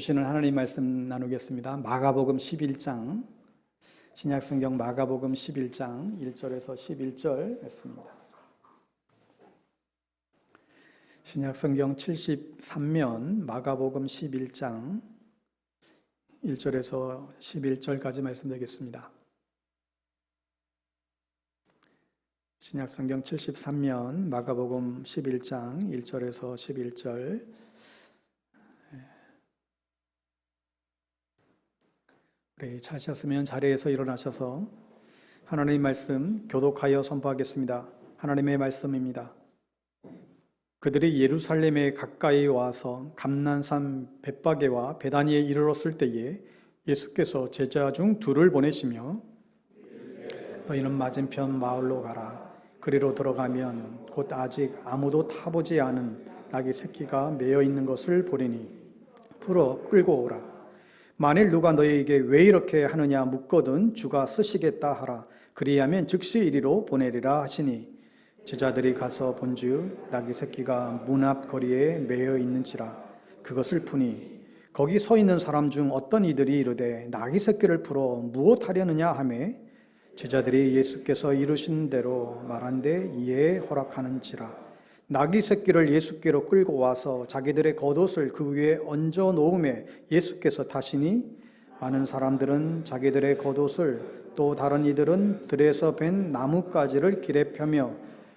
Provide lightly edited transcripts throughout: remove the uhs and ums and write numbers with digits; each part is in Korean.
주시는 하나님 말씀 나누겠습니다. 마가복음 11장, 신약성경 마가복음 11장 1절에서 11절 말씀입니다. 신약성경 73면 마가복음 11장 1절에서 11절까지 말씀드리겠습니다. 신약성경 73면 마가복음 11장 1절에서 11절. 우리 찾으셨으면 자리에서 일어나셔서 하나님의 말씀 교독하여 선포하겠습니다. 하나님의 말씀입니다. 그들이 예루살렘에 가까이 와서 감난산 벳바게와 베다니에 이르렀을 때에 예수께서 제자 중 둘을 보내시며 너희는 맞은편 마을로 가라. 그리로 들어가면 곧 아직 아무도 타보지 않은 나귀 새끼가 매여 있는 것을 보리니 풀어 끌고 오라. 만일 누가 너희에게 왜 이렇게 하느냐 묻거든 주가 쓰시겠다 하라. 그리하면 즉시 이리로 보내리라 하시니 제자들이 가서 본즉 나귀 새끼가 문 앞 거리에 매여 있는지라. 그것을 푸니 거기 서 있는 사람 중 어떤 이들이 이르되 나귀 새끼를 풀어 무엇 하려느냐 하매 제자들이 예수께서 이르신 대로 말한데 이에 허락하는지라. 나귀 새끼를 예수께로 끌고 와서 자기들의 겉옷을 그 위에 얹어 놓음에 예수께서 타시니 많은 사람들은 자기들의 겉옷을 또 다른 이들은 들에서 벤 나뭇가지를 길에 펴며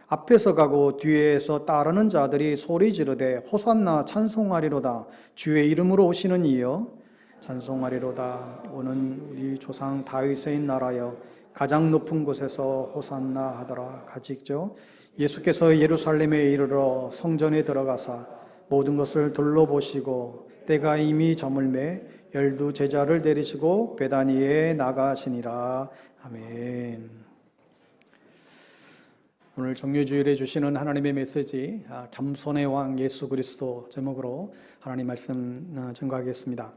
앞에서 가고 뒤에서 따르는 자들이 소리 지르되 호산나 찬송하리로다. 주의 이름으로 오시는 이여 찬송하리로다. 오는 우리 조상 다윗의 나라여 가장 높은 곳에서 호산나 하더라. 같이 읽죠. 예수께서 예루살렘에 이르러 성전에 들어가사 모든 것을 둘러보시고 때가 이미 저물매 12 제자를 데리시고 베다니에 나가시니라. 아멘. 오늘 정료주일에 주시는 하나님의 메시지 겸손의 왕 예수 그리스도 제목으로 하나님 말씀 전가하겠습니다.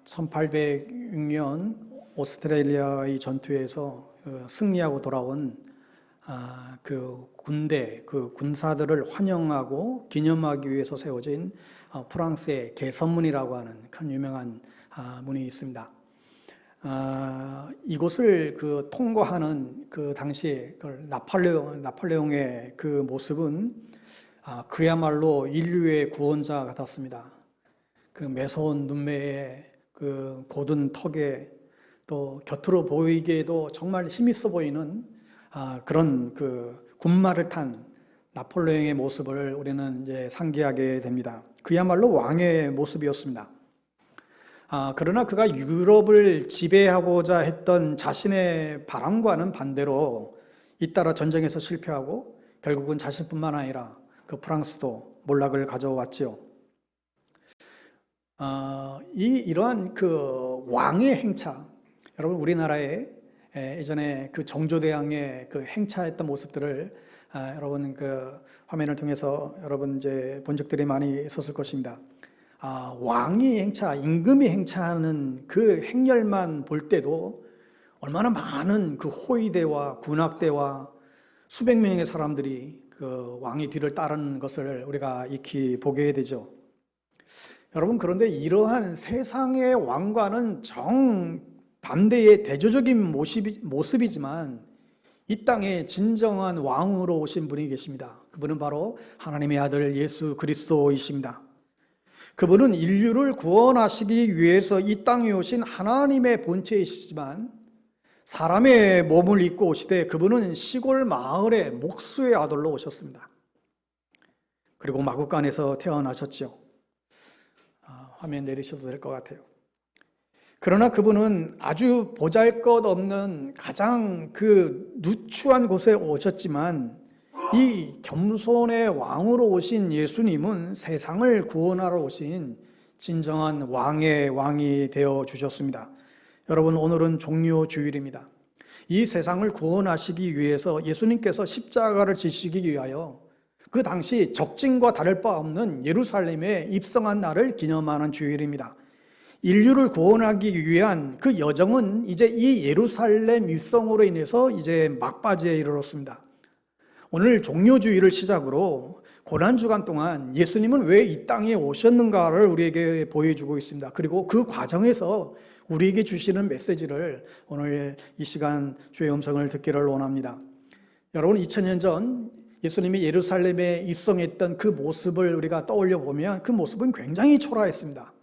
1806년 오스트레일리아의 전투에서 승리하고 돌아온 그 군대, 그 군사들을 환영하고 기념하기 위해서 세워진 프랑스의 개선문이라고 하는 큰 유명한 문이 있습니다. 이곳을 그 통과하는 그 당시에 나폴레옹의 그 모습은 그야말로 인류의 구원자 같았습니다. 그 매서운 눈매에 그 곧은 턱에 또 곁으로 보이기에도 정말 힘있어 보이는 그런 그 군마를 탄 나폴레옹의 모습을 우리는 이제 상기하게 됩니다. 그야말로 왕의 모습이었습니다. 그러나 그가 유럽을 지배하고자 했던 자신의 바람과는 반대로 잇따라 전쟁에서 실패하고 결국은 자신뿐만 아니라 그 프랑스도 몰락을 가져왔지요. 이러한 그 왕의 행차, 여러분 우리나라에 예전에 그 정조대왕의 그 행차했던 모습들을 여러분 그 화면을 통해서 여러분 이제 본 적들이 많이 있었을 것입니다. 왕이 행차, 임금이 행차하는 그 행렬만 볼 때도 얼마나 많은 그 호위대와 군악대와 수백 명의 사람들이 그 왕의 뒤를 따르는 것을 우리가 익히 보게 되죠. 여러분 그런데 이러한 세상의 왕과는 반대의 대조적인 모습이지만 이 땅에 진정한 왕으로 오신 분이 계십니다. 그분은 바로 하나님의 아들 예수 그리스도이십니다. 그분은 인류를 구원하시기 위해서 이 땅에 오신 하나님의 본체이시지만 사람의 몸을 입고 오시되 그분은 시골 마을의 목수의 아들로 오셨습니다. 그리고 마구간에서 태어나셨죠. 화면 내리셔도 될 것 같아요. 그러나 그분은 아주 보잘것없는 가장 그 누추한 곳에 오셨지만 이 겸손의 왕으로 오신 예수님은 세상을 구원하러 오신 진정한 왕의 왕이 되어 주셨습니다. 여러분 오늘은 종료주일입니다. 이 세상을 구원하시기 위해서 예수님께서 십자가를 지시기 위하여 그 당시 적진과 다를 바 없는 예루살렘에 입성한 날을 기념하는 주일입니다. 인류를 구원하기 위한 그 여정은 이제 이 예루살렘 입성으로 인해서 이제 막바지에 이르렀습니다. 오늘 종료주의를 시작으로 고난주간 동안 예수님은 왜 이 땅에 오셨는가를 우리에게 보여주고 있습니다. 그리고 그 과정에서 우리에게 주시는 메시지를 오늘 이 시간 주의 음성을 듣기를 원합니다. 여러분, 2000년 전 예수님이 예루살렘에 입성했던 그 모습을 우리가 떠올려 보면 그 모습은 굉장히 초라했습니다.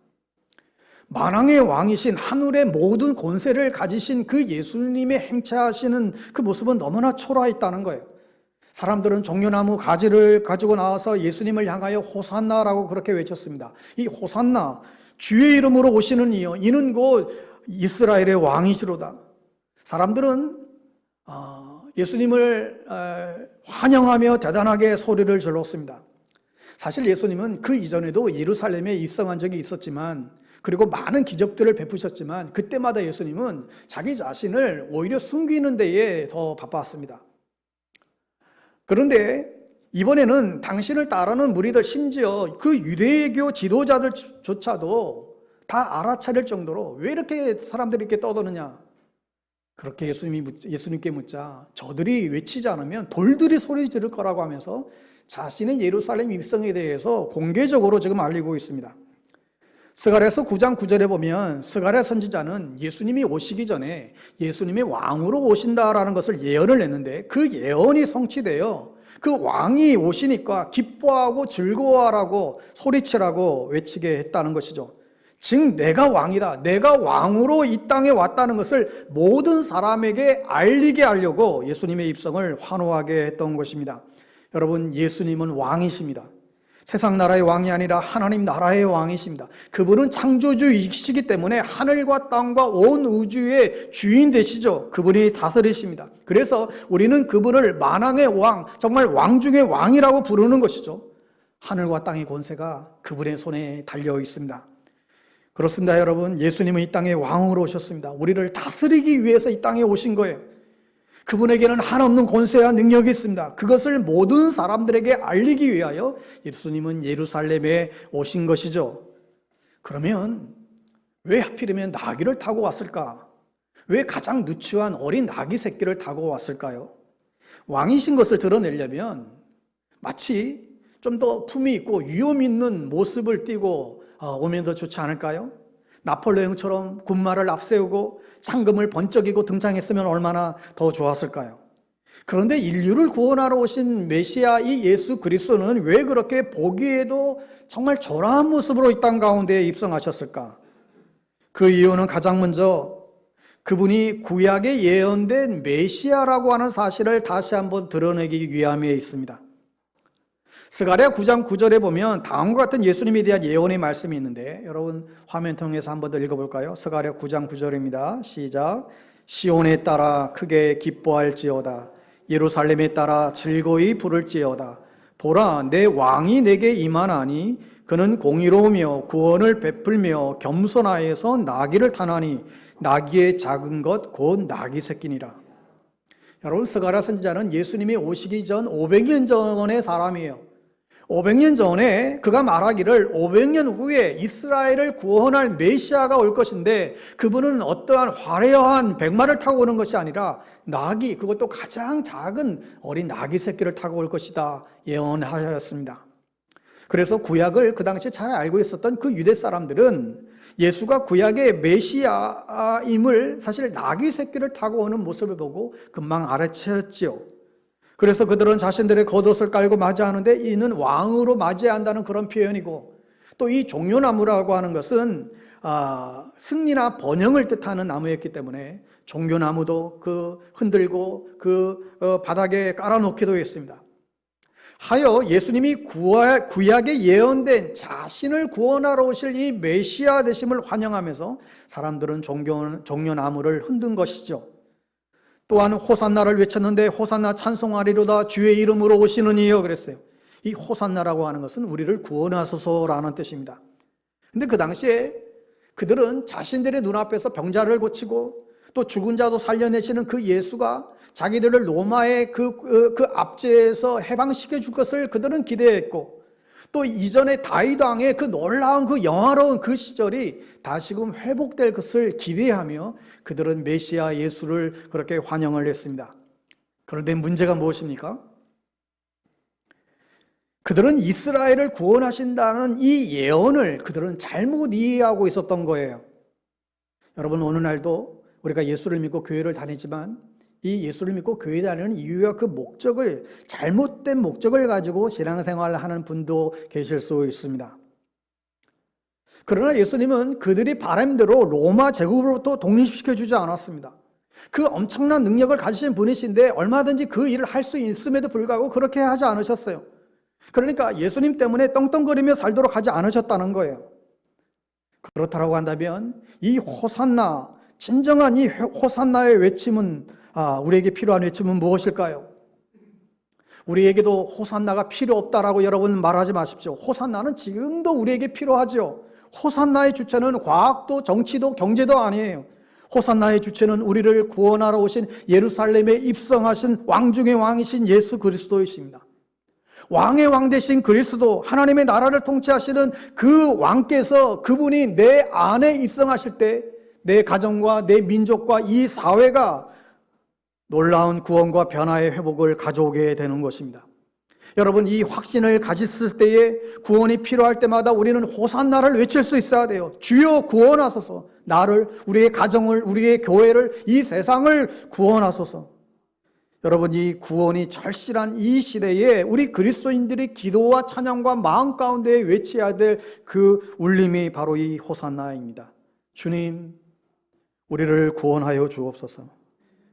만왕의 왕이신 하늘의 모든 권세를 가지신 그 예수님의 행차하시는 그 모습은 너무나 초라했다는 거예요. 사람들은 종려나무 가지를 가지고 나와서 예수님을 향하여 호산나라고 그렇게 외쳤습니다. 이 호산나, 주의 이름으로 오시는 이여, 이는 곧 이스라엘의 왕이시로다. 사람들은 예수님을 환영하며 대단하게 소리를 질렀습니다. 사실 예수님은 그 이전에도 예루살렘에 입성한 적이 있었지만, 그리고 많은 기적들을 베푸셨지만 그때마다 예수님은 자기 자신을 오히려 숨기는 데에 더 바빴습니다. 그런데 이번에는 당신을 따르는 무리들, 심지어 그 유대교 지도자들조차도 다 알아차릴 정도로 왜 이렇게 사람들이 이렇게 떠드느냐, 그렇게 예수님께 묻자 저들이 외치지 않으면 돌들이 소리 지를 거라고 하면서 자신의 예루살렘 입성에 대해서 공개적으로 지금 알리고 있습니다. 스가랴서 9장 9절에 보면 스가랴 선지자는 예수님이 오시기 전에 예수님이 왕으로 오신다라는 것을 예언을 했는데, 그 예언이 성취되어 그 왕이 오시니까 기뻐하고 즐거워하라고 소리치라고 외치게 했다는 것이죠. 즉 내가 왕이다, 내가 왕으로 이 땅에 왔다는 것을 모든 사람에게 알리게 하려고 예수님의 입성을 환호하게 했던 것입니다. 여러분, 예수님은 왕이십니다. 세상 나라의 왕이 아니라 하나님 나라의 왕이십니다. 그분은 창조주이시기 때문에 하늘과 땅과 온 우주의 주인 되시죠. 그분이 다스리십니다. 그래서 우리는 그분을 만왕의 왕, 정말 왕 중의 왕이라고 부르는 것이죠. 하늘과 땅의 권세가 그분의 손에 달려 있습니다. 그렇습니다, 여러분. 예수님은 이 땅에 왕으로 오셨습니다. 우리를 다스리기 위해서 이 땅에 오신 거예요. 그분에게는 한없는 권세와 능력이 있습니다. 그것을 모든 사람들에게 알리기 위하여 예수님은 예루살렘에 오신 것이죠. 그러면 왜 하필이면 나귀를 타고 왔을까? 왜 가장 누추한 어린 나귀 새끼를 타고 왔을까요? 왕이신 것을 드러내려면 마치 좀 더 품위 있고 위험 있는 모습을 띠고 오면 더 좋지 않을까요? 나폴레옹처럼 군마를 앞세우고 상금을 번쩍이고 등장했으면 얼마나 더 좋았을까요? 그런데 인류를 구원하러 오신 메시아 이 예수 그리스도는 왜 그렇게 보기에도 정말 초라한 모습으로 이 땅 가운데 입성하셨을까? 그 이유는 가장 먼저 그분이 구약에 예언된 메시아라고 하는 사실을 다시 한번 드러내기 위함에 있습니다. 스가랴 9장 9절에 보면 다음과 같은 예수님에 대한 예언의 말씀이 있는데, 여러분 화면 통해서 한번 더 읽어볼까요? 스가랴 9장 9절입니다. 시작. 시온에 따라 크게 기뻐할지어다. 예루살렘에 따라 즐거이 부를지어다. 보라, 내 왕이 내게 임하나니 그는 공의로우며 구원을 베풀며 겸손하여서 나귀를 타나니 나귀의 작은 것 곧 나귀 새끼니라. 여러분, 스가랴 선지자는 예수님이 오시기 전 500년 전의 사람이에요. 500년 전에 그가 말하기를 500년 후에 이스라엘을 구원할 메시아가 올 것인데 그분은 어떠한 화려한 백마를 타고 오는 것이 아니라 나귀, 그것도 가장 작은 어린 나귀 새끼를 타고 올 것이다 예언하였습니다. 그래서 구약을 그 당시에 잘 알고 있었던 그 유대 사람들은 예수가 구약의 메시아임을 사실 나귀 새끼를 타고 오는 모습을 보고 금방 알아채었지요. 그래서 그들은 자신들의 겉옷을 깔고 맞이하는데 이는 왕으로 맞이한다는 그런 표현이고, 또 이 종려나무라고 하는 것은 승리나 번영을 뜻하는 나무였기 때문에 종려나무도 그 흔들고 바닥에 깔아놓기도 했습니다. 하여 예수님이 구약에 예언된 자신을 구원하러 오실 이 메시아 되심을 환영하면서 사람들은 종려나무를 흔든 것이죠. 또한 호산나를 외쳤는데 호산나 찬송하리로다 주의 이름으로 오시는 이여 그랬어요. 이 호산나라고 하는 것은 우리를 구원하소서라는 뜻입니다. 근데 그 당시에 그들은 자신들의 눈앞에서 병자를 고치고 또 죽은 자도 살려내시는 그 예수가 자기들을 로마의 그 압제에서 해방시켜 줄 것을 그들은 기대했고, 또 이전에 다윗 왕의 그 놀라운 그 영화로운 그 시절이 다시금 회복될 것을 기대하며 그들은 메시아 예수를 그렇게 환영을 했습니다. 그런데 문제가 무엇입니까? 그들은 이스라엘을 구원하신다는 이 예언을 그들은 잘못 이해하고 있었던 거예요. 여러분, 오늘날도 우리가 예수를 믿고 교회를 다니지만 이 예수를 믿고 교회 다니는 이유와 그 목적을, 잘못된 목적을 가지고 신앙생활을 하는 분도 계실 수 있습니다. 그러나 예수님은 그들이 바람대로 로마 제국으로부터 독립시켜주지 않았습니다. 그 엄청난 능력을 가지신 분이신데 얼마든지 그 일을 할 수 있음에도 불구하고 그렇게 하지 않으셨어요. 그러니까 예수님 때문에 떵떵거리며 살도록 하지 않으셨다는 거예요. 그렇다고 한다면 이 호산나, 진정한 이 호산나의 외침은, 우리에게 필요한 외침은 무엇일까요? 우리에게도 호산나가 필요 없다라고 여러분 말하지 마십시오. 호산나는 지금도 우리에게 필요하죠. 호산나의 주체는 과학도 정치도 경제도 아니에요. 호산나의 주체는 우리를 구원하러 오신 예루살렘에 입성하신 왕 중의 왕이신 예수 그리스도이십니다. 왕의 왕 되신 그리스도, 하나님의 나라를 통치하시는 그 왕께서, 그분이 내 안에 입성하실 때 내 가정과 내 민족과 이 사회가 놀라운 구원과 변화의 회복을 가져오게 되는 것입니다. 여러분, 이 확신을 가졌을 때에 구원이 필요할 때마다 우리는 호산나를 외칠 수 있어야 돼요. 주여 구원하소서. 나를, 우리의 가정을, 우리의 교회를, 이 세상을 구원하소서. 여러분, 이 구원이 절실한 이 시대에 우리 그리스도인들이 기도와 찬양과 마음 가운데 외쳐야 될 그 울림이 바로 이 호산나입니다. 주님, 우리를 구원하여 주옵소서.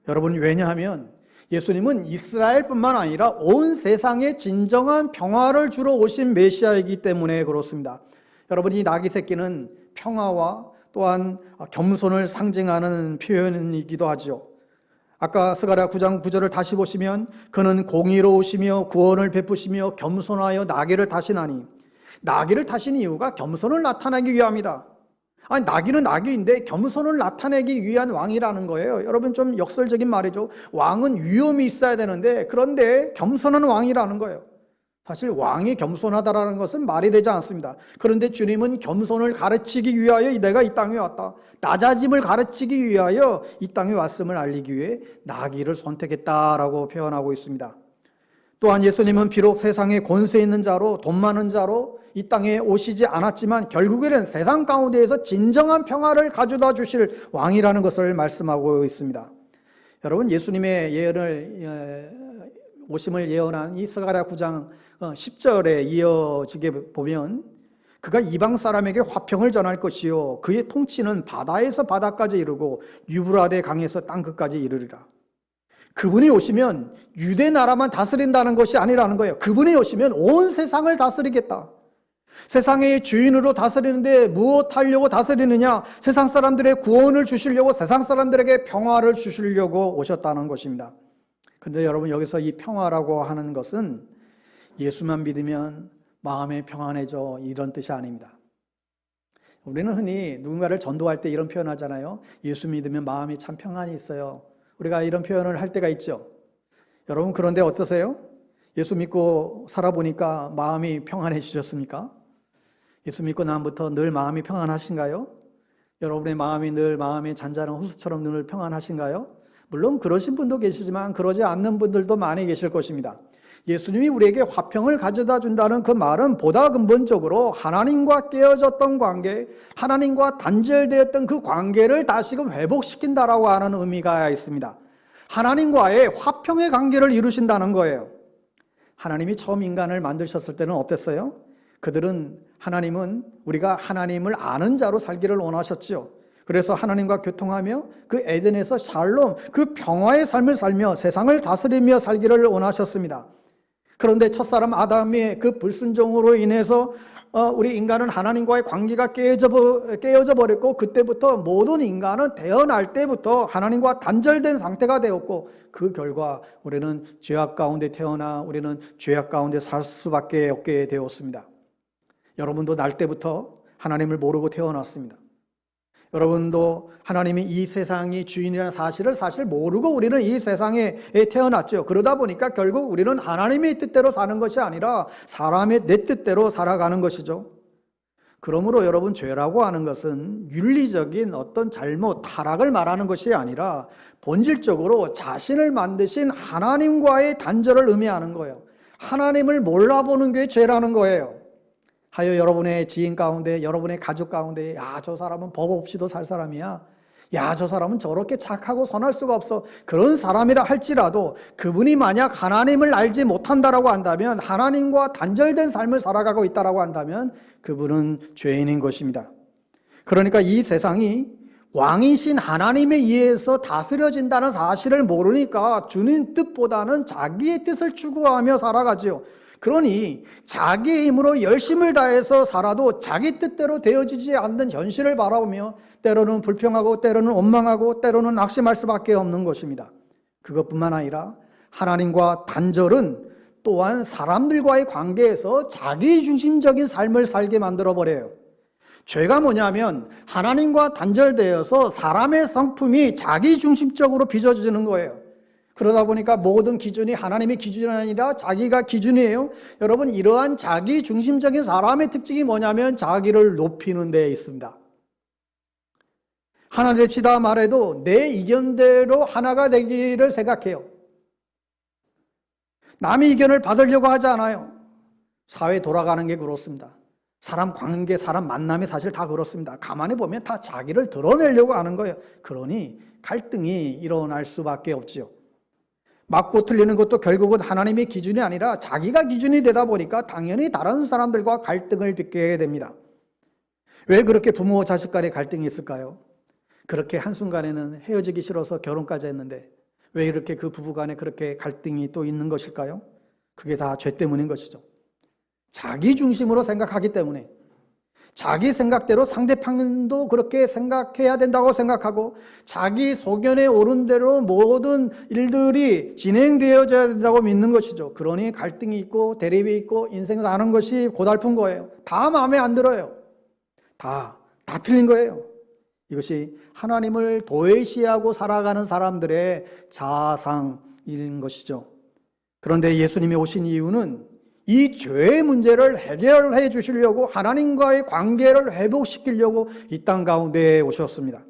여러분, 왜냐하면 예수님은 이스라엘뿐만 아니라 온 세상에 진정한 평화를 주러 오신 메시아이기 때문에 그렇습니다. 여러분, 이 나귀 새끼는 평화와 또한 겸손을 상징하는 표현이기도 하죠. 아까 스가랴 9장 9절을 다시 보시면 그는 공의로우시며 구원을 베푸시며 겸손하여 나귀를 타시나니, 나귀를 타신 이유가 겸손을 나타내기 위함이다. 아니, 나귀는 나귀인데 겸손을 나타내기 위한 왕이라는 거예요. 여러분, 좀 역설적인 말이죠. 왕은 위엄이 있어야 되는데, 그런데 겸손한 왕이라는 거예요. 사실 왕이 겸손하다라는 것은 말이 되지 않습니다. 그런데 주님은 겸손을 가르치기 위하여 내가 이 땅에 왔다, 낮아짐을 가르치기 위하여 이 땅에 왔음을 알리기 위해 나귀를 선택했다라고 표현하고 있습니다. 또한 예수님은 비록 세상에 권세 있는 자로, 돈 많은 자로 이 땅에 오시지 않았지만 결국에는 세상 가운데에서 진정한 평화를 가져다 주실 왕이라는 것을 말씀하고 있습니다. 여러분, 예수님의 오심을 예언한 이 스가랴 9장 10절에 이어지게 보면, 그가 이방 사람에게 화평을 전할 것이요 그의 통치는 바다에서 바다까지 이르고 유브라데 강에서 땅끝까지 이르리라. 그분이 오시면 유대 나라만 다스린다는 것이 아니라는 거예요. 그분이 오시면 온 세상을 다스리겠다. 세상의 주인으로 다스리는데 무엇하려고 다스리느냐? 세상 사람들의 구원을 주시려고, 세상 사람들에게 평화를 주시려고 오셨다는 것입니다. 그런데 여러분, 여기서 이 평화라고 하는 것은 예수만 믿으면 마음이 평안해져, 이런 뜻이 아닙니다. 우리는 흔히 누군가를 전도할 때 이런 표현하잖아요. 예수 믿으면 마음이 참 평안이 있어요. 우리가 이런 표현을 할 때가 있죠. 여러분, 그런데 어떠세요? 예수 믿고 살아보니까 마음이 평안해지셨습니까? 예수 믿고 난부터 늘 마음이 평안하신가요? 여러분의 마음이 늘 마음이 잔잔한 호수처럼 늘 평안하신가요? 물론 그러신 분도 계시지만 그러지 않는 분들도 많이 계실 것입니다. 예수님이 우리에게 화평을 가져다 준다는 그 말은 보다 근본적으로 하나님과 깨어졌던 관계, 하나님과 단절되었던 그 관계를 다시금 회복시킨다라고 하는 의미가 있습니다. 하나님과의 화평의 관계를 이루신다는 거예요. 하나님이 처음 인간을 만드셨을 때는 어땠어요? 하나님은 우리가 하나님을 아는 자로 살기를 원하셨죠. 그래서 하나님과 교통하며 그 에덴에서 샬롬, 그 평화의 삶을 살며 세상을 다스리며 살기를 원하셨습니다. 그런데 첫사람 아담의 그 불순종으로 인해서 우리 인간은 하나님과의 관계가 깨어져 버렸고, 그때부터 모든 인간은 태어날 때부터 하나님과 단절된 상태가 되었고, 그 결과 우리는 죄악 가운데 태어나 우리는 죄악 가운데 살 수밖에 없게 되었습니다. 여러분도 날 때부터 하나님을 모르고 태어났습니다. 여러분도 하나님이 이 세상이 주인이라는 사실을 사실 모르고 우리는 이 세상에 태어났죠. 그러다 보니까 결국 우리는 하나님의 뜻대로 사는 것이 아니라 사람의 내 뜻대로 살아가는 것이죠. 그러므로 여러분, 죄라고 하는 것은 윤리적인 어떤 잘못, 타락을 말하는 것이 아니라 본질적으로 자신을 만드신 하나님과의 단절을 의미하는 거예요. 하나님을 몰라보는 게 죄라는 거예요. 하여 여러분의 지인 가운데, 여러분의 가족 가운데, 야, 저 사람은 법 없이도 살 사람이야. 야, 저 사람은 저렇게 착하고 선할 수가 없어. 그런 사람이라 할지라도 그분이 만약 하나님을 알지 못한다라고 한다면, 하나님과 단절된 삶을 살아가고 있다라고 한다면 그분은 죄인인 것입니다. 그러니까 이 세상이 왕이신 하나님에 의해서 다스려진다는 사실을 모르니까 주님 뜻보다는 자기의 뜻을 추구하며 살아가지요. 그러니 자기의 힘으로 열심을 다해서 살아도 자기 뜻대로 되어지지 않는 현실을 바라보며 때로는 불평하고 때로는 원망하고 때로는 낙심할 수밖에 없는 것입니다. 그것뿐만 아니라 하나님과 단절은 또한 사람들과의 관계에서 자기중심적인 삶을 살게 만들어버려요. 죄가 뭐냐면 하나님과 단절되어서 사람의 성품이 자기중심적으로 빚어지는 거예요. 그러다 보니까 모든 기준이 하나님의 기준이 아니라 자기가 기준이에요. 여러분, 이러한 자기중심적인 사람의 특징이 뭐냐면 자기를 높이는 데에 있습니다. 하나 됩시다 말해도 내 의견대로 하나가 되기를 생각해요. 남의 의견을 받으려고 하지 않아요. 사회 돌아가는 게 그렇습니다. 사람 관계, 사람 만남이 사실 다 그렇습니다. 가만히 보면 다 자기를 드러내려고 하는 거예요. 그러니 갈등이 일어날 수밖에 없지요. 맞고 틀리는 것도 결국은 하나님의 기준이 아니라 자기가 기준이 되다 보니까 당연히 다른 사람들과 갈등을 빚게 됩니다. 왜 그렇게 부모 자식 간의 갈등이 있을까요? 그렇게 한순간에는 헤어지기 싫어서 결혼까지 했는데 왜 이렇게 그 부부 간에 그렇게 갈등이 또 있는 것일까요? 그게 다 죄 때문인 것이죠. 자기 중심으로 생각하기 때문에, 자기 생각대로 상대방도 그렇게 생각해야 된다고 생각하고 자기 소견에 오른 대로 모든 일들이 진행되어져야 된다고 믿는 것이죠. 그러니 갈등이 있고 대립이 있고 인생 사는 것이 고달픈 거예요. 다 마음에 안 들어요. 다 틀린 거예요. 이것이 하나님을 도외시하고 살아가는 사람들의 자상인 것이죠. 그런데 예수님이 오신 이유는 이 죄의 문제를 해결해 주시려고 하나님과의 관계를 회복시키려고 이 땅 가운데 오셨습니다.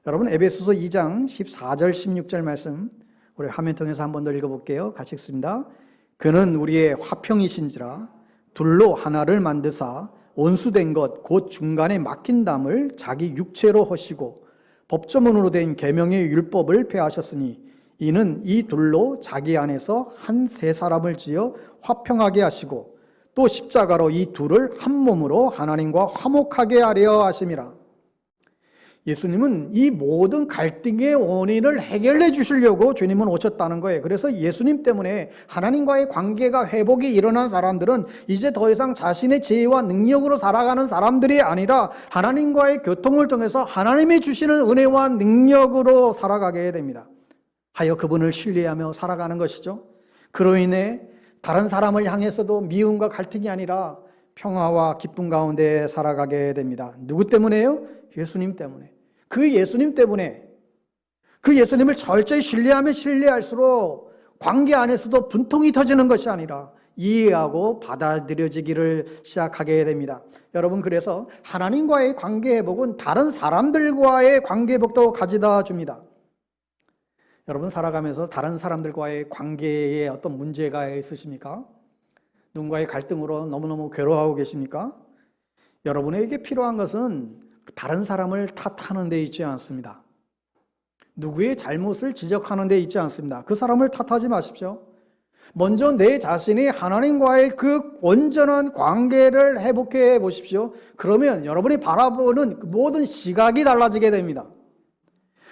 여러분, 에베소서 2장 14절 16절 말씀 우리 화면 통해서 한 번 더 읽어볼게요. 같이 읽습니다. 그는 우리의 화평이신지라 둘로 하나를 만드사 원수된 것 곧 중간에 막힌 담을 자기 육체로 허시고 법조문으로 된 계명의 율법을 폐하셨으니 이는 이 둘로 자기 안에서 한 세 사람을 지어 화평하게 하시고 또 십자가로 이 둘을 한 몸으로 하나님과 화목하게 하려 하심이라. 예수님은 이 모든 갈등의 원인을 해결해 주시려고 주님은 오셨다는 거예요. 그래서 예수님 때문에 하나님과의 관계가 회복이 일어난 사람들은 이제 더 이상 자신의 지혜와 능력으로 살아가는 사람들이 아니라 하나님과의 교통을 통해서 하나님이 주시는 은혜와 능력으로 살아가게 됩니다. 하여 그분을 신뢰하며 살아가는 것이죠. 그로 인해 다른 사람을 향해서도 미움과 갈등이 아니라 평화와 기쁨 가운데 살아가게 됩니다. 누구 때문에요? 예수님 때문에. 그 예수님 때문에, 그 예수님을 철저히 신뢰하면 신뢰할수록 관계 안에서도 분통이 터지는 것이 아니라 이해하고 받아들여지기를 시작하게 됩니다. 여러분, 그래서 하나님과의 관계 회복은 다른 사람들과의 관계 회복도 가져다 줍니다. 여러분, 살아가면서 다른 사람들과의 관계에 어떤 문제가 있으십니까? 누군가의 갈등으로 너무너무 괴로워하고 계십니까? 여러분에게 필요한 것은 다른 사람을 탓하는 데 있지 않습니다. 누구의 잘못을 지적하는 데 있지 않습니다. 그 사람을 탓하지 마십시오. 먼저 내 자신이 하나님과의 그 온전한 관계를 회복해 보십시오. 그러면 여러분이 바라보는 모든 시각이 달라지게 됩니다.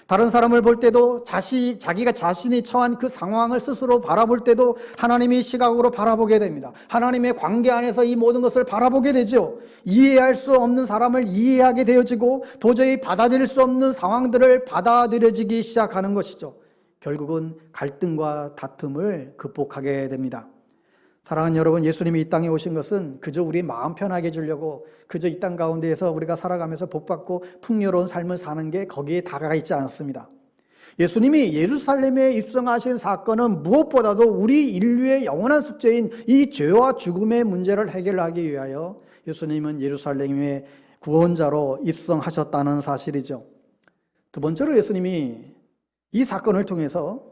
다른 사람을 볼 때도 자기가 자신이 처한 그 상황을 스스로 바라볼 때도 하나님의 시각으로 바라보게 됩니다. 하나님의 관계 안에서 이 모든 것을 바라보게 되죠. 이해할 수 없는 사람을 이해하게 되어지고 도저히 받아들일 수 없는 상황들을 받아들여지기 시작하는 것이죠. 결국은 갈등과 다툼을 극복하게 됩니다. 사랑하는 여러분, 예수님이 이 땅에 오신 것은 그저 우리 마음 편하게 해주려고, 그저 이 땅 가운데에서 우리가 살아가면서 복받고 풍요로운 삶을 사는 게 거기에 다가가 있지 않습니다. 예수님이 예루살렘에 입성하신 사건은 무엇보다도 우리 인류의 영원한 숙제인 이 죄와 죽음의 문제를 해결하기 위하여 예수님은 예루살렘의 구원자로 입성하셨다는 사실이죠. 두 번째로 예수님이 이 사건을 통해서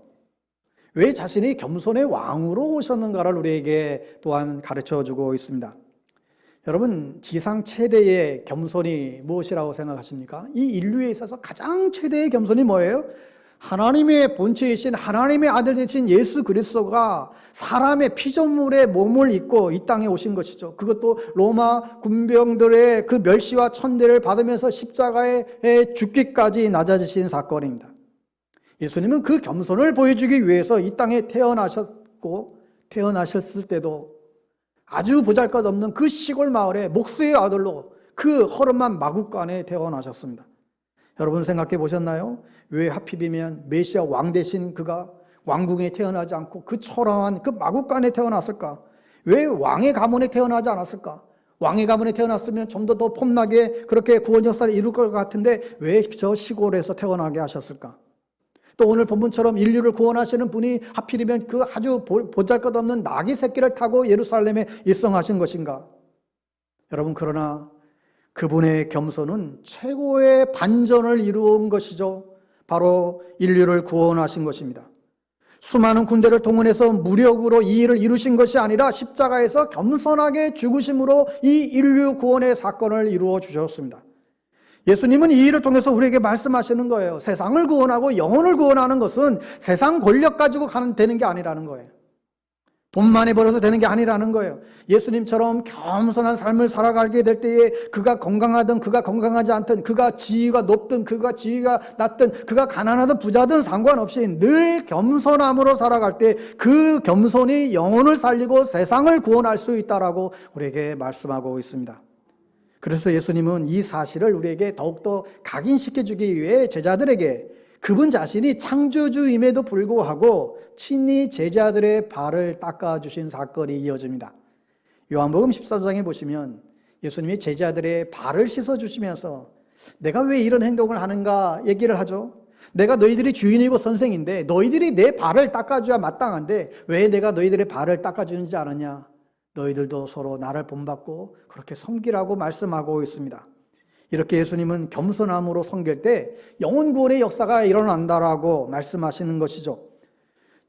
왜 자신이 겸손의 왕으로 오셨는가를 우리에게 또한 가르쳐주고 있습니다. 여러분, 지상 최대의 겸손이 무엇이라고 생각하십니까? 이 인류에 있어서 가장 최대의 겸손이 뭐예요? 하나님의 본체이신 하나님의 아들 되신 예수 그리스도가 사람의 피조물의 몸을 입고 이 땅에 오신 것이죠. 그것도 로마 군병들의 그 멸시와 천대를 받으면서 십자가에 죽기까지 낮아지신 사건입니다. 예수님은 그 겸손을 보여주기 위해서 이 땅에 태어나셨고, 태어나셨을 때도 아주 보잘것없는 그 시골 마을의 목수의 아들로 그 허름한 마구간에 태어나셨습니다. 여러분 생각해 보셨나요? 왜 하필이면 메시아 왕 대신 그가 왕궁에 태어나지 않고 그 초라한 그 마구간에 태어났을까? 왜 왕의 가문에 태어나지 않았을까? 왕의 가문에 태어났으면 좀 더 폼나게 그렇게 구원 역사를 이룰 것 같은데 왜 저 시골에서 태어나게 하셨을까? 또 오늘 본문처럼 인류를 구원하시는 분이 하필이면 그 아주 보잘것없는 나귀 새끼를 타고 예루살렘에 입성하신 것인가? 여러분, 그러나 그분의 겸손은 최고의 반전을 이루은 것이죠. 바로 인류를 구원하신 것입니다. 수많은 군대를 동원해서 무력으로 이 일을 이루신 것이 아니라 십자가에서 겸손하게 죽으심으로 이 인류 구원의 사건을 이루어 주셨습니다. 예수님은 이 일을 통해서 우리에게 말씀하시는 거예요. 세상을 구원하고 영혼을 구원하는 것은 세상 권력 가지고 되는 게 아니라는 거예요. 돈 많이 벌어서 되는 게 아니라는 거예요. 예수님처럼 겸손한 삶을 살아가게 될 때에 그가 건강하든 그가 건강하지 않든, 그가 지위가 높든 그가 지위가 낮든, 그가 가난하든 부자든 상관없이 늘 겸손함으로 살아갈 때 그 겸손이 영혼을 살리고 세상을 구원할 수 있다라고 우리에게 말씀하고 있습니다. 그래서 예수님은 이 사실을 우리에게 더욱더 각인시켜주기 위해 제자들에게 그분 자신이 창조주임에도 불구하고 친히 제자들의 발을 닦아주신 사건이 이어집니다. 요한복음 14장에 보시면 예수님이 제자들의 발을 씻어주시면서 내가 왜 이런 행동을 하는가 얘기를 하죠. 내가 너희들이 주인이고 선생인데 너희들이 내 발을 닦아줘야 마땅한데 왜 내가 너희들의 발을 닦아주는지 아느냐? 너희들도 서로 나를 본받고 그렇게 섬기라고 말씀하고 있습니다. 이렇게 예수님은 겸손함으로 섬길 때 영혼 구원의 역사가 일어난다라고 말씀하시는 것이죠.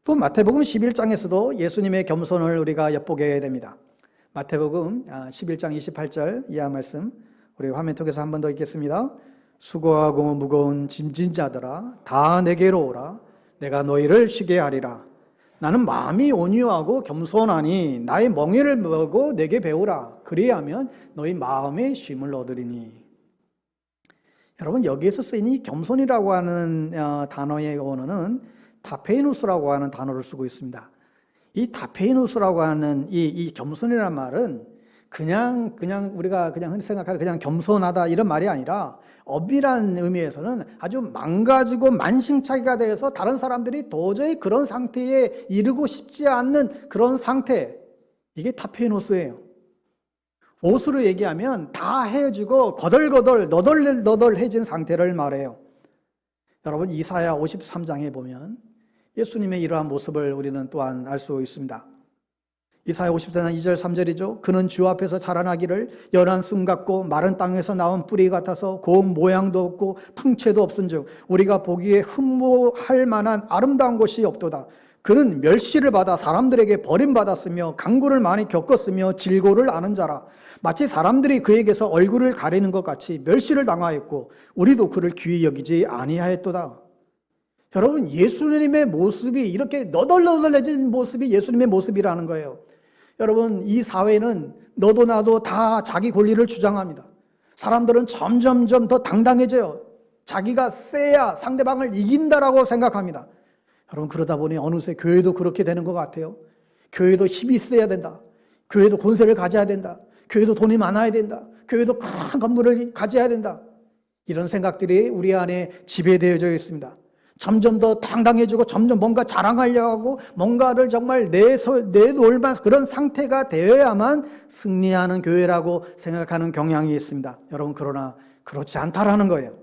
또 마태복음 11장에서도 예수님의 겸손을 우리가 엿보게 됩니다. 마태복음 11장 28절 이하 말씀 우리 화면 통해서 한 번 더 읽겠습니다. 수고하고 무거운 짐진 자들아 다 내게로 오라. 내가 너희를 쉬게 하리라. 나는 마음이 온유하고 겸손하니 나의 멍에를 메고 내게 배우라. 그리하면 너희 마음의 쉼을 얻으리니. 여러분, 여기에서 쓰인 이 겸손이라고 하는 단어의 언어는 타페이누스라고 하는 단어를 쓰고 있습니다. 이 타페이누스라고 하는 이 겸손이라는 말은 그냥 우리가 그냥 흔히 생각하는 그냥 겸손하다 이런 말이 아니라 엄밀한 의미에서는 아주 망가지고 만신창이가 되어서 다른 사람들이 도저히 그런 상태에 이르고 싶지 않는 그런 상태, 이게 타페이누스예요. 옷으로 얘기하면 다 헤어지고 거덜거덜 너덜너덜해진 상태를 말해요. 여러분, 이사야 53장에 보면 예수님의 이러한 모습을 우리는 또한 알 수 있습니다. 이사야 54장 2절 3절이죠. 그는 주 앞에서 자라나기를 연한 쑥 같고 마른 땅에서 나온 뿌리 같아서 고운 모양도 없고 풍채도 없은즉 우리가 보기에 흠모할 만한 아름다운 곳이 없도다. 그는 멸시를 받아 사람들에게 버림받았으며 강구를 많이 겪었으며 질고를 아는 자라. 마치 사람들이 그에게서 얼굴을 가리는 것 같이 멸시를 당하였고 우리도 그를 귀히 여기지 아니하였도다. 여러분, 예수님의 모습이 이렇게 너덜너덜해진 모습이 예수님의 모습이라는 거예요. 여러분, 이 사회는 너도 나도 다 자기 권리를 주장합니다. 사람들은 점점점 더 당당해져요. 자기가 세야 상대방을 이긴다라고 생각합니다. 여러분, 그러다 보니 어느새 교회도 그렇게 되는 것 같아요. 교회도 힘이 있어야 된다. 교회도 권세를 가져야 된다. 교회도 돈이 많아야 된다. 교회도 큰 건물을 가져야 된다. 이런 생각들이 우리 안에 지배되어져 있습니다. 점점 더 당당해지고 점점 뭔가 자랑하려고 하고 뭔가를 정말 내놓을 만한 그런 상태가 되어야만 승리하는 교회라고 생각하는 경향이 있습니다. 여러분, 그러나 그렇지 않다라는 거예요.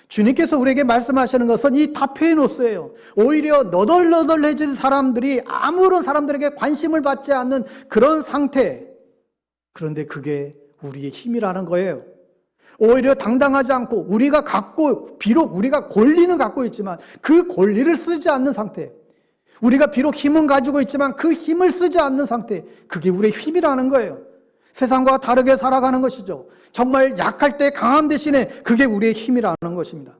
주님께서 우리에게 말씀하시는 것은 이 타페이노스예요. 오히려 너덜너덜해진 사람들이 아무런 사람들에게 관심을 받지 않는 그런 상태. 그런데 그게 우리의 힘이라는 거예요. 오히려 당당하지 않고 우리가 갖고, 비록 우리가 권리는 갖고 있지만 그 권리를 쓰지 않는 상태. 우리가 비록 힘은 가지고 있지만 그 힘을 쓰지 않는 상태, 그게 우리의 힘이라는 거예요. 세상과 다르게 살아가는 것이죠. 정말 약할 때 강함 대신에 그게 우리의 힘이라는 것입니다.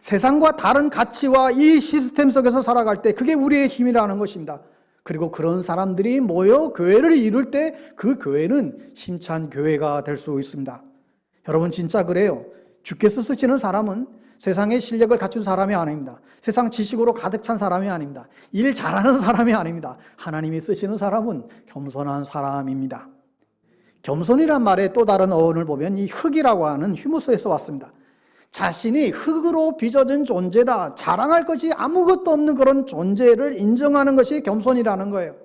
세상과 다른 가치와 이 시스템 속에서 살아갈 때 그게 우리의 힘이라는 것입니다. 그리고 그런 사람들이 모여 교회를 이룰 때 그 교회는 힘찬 교회가 될 수 있습니다. 여러분 진짜 그래요. 주께서 쓰시는 사람은 세상의 실력을 갖춘 사람이 아닙니다. 세상 지식으로 가득 찬 사람이 아닙니다. 일 잘하는 사람이 아닙니다. 하나님이 쓰시는 사람은 겸손한 사람입니다. 겸손이란 말의 또 다른 어원을 보면 이 흙이라고 하는 휴무스에서 왔습니다. 자신이 흙으로 빚어진 존재다, 자랑할 것이 아무것도 없는 그런 존재를 인정하는 것이 겸손이라는 거예요.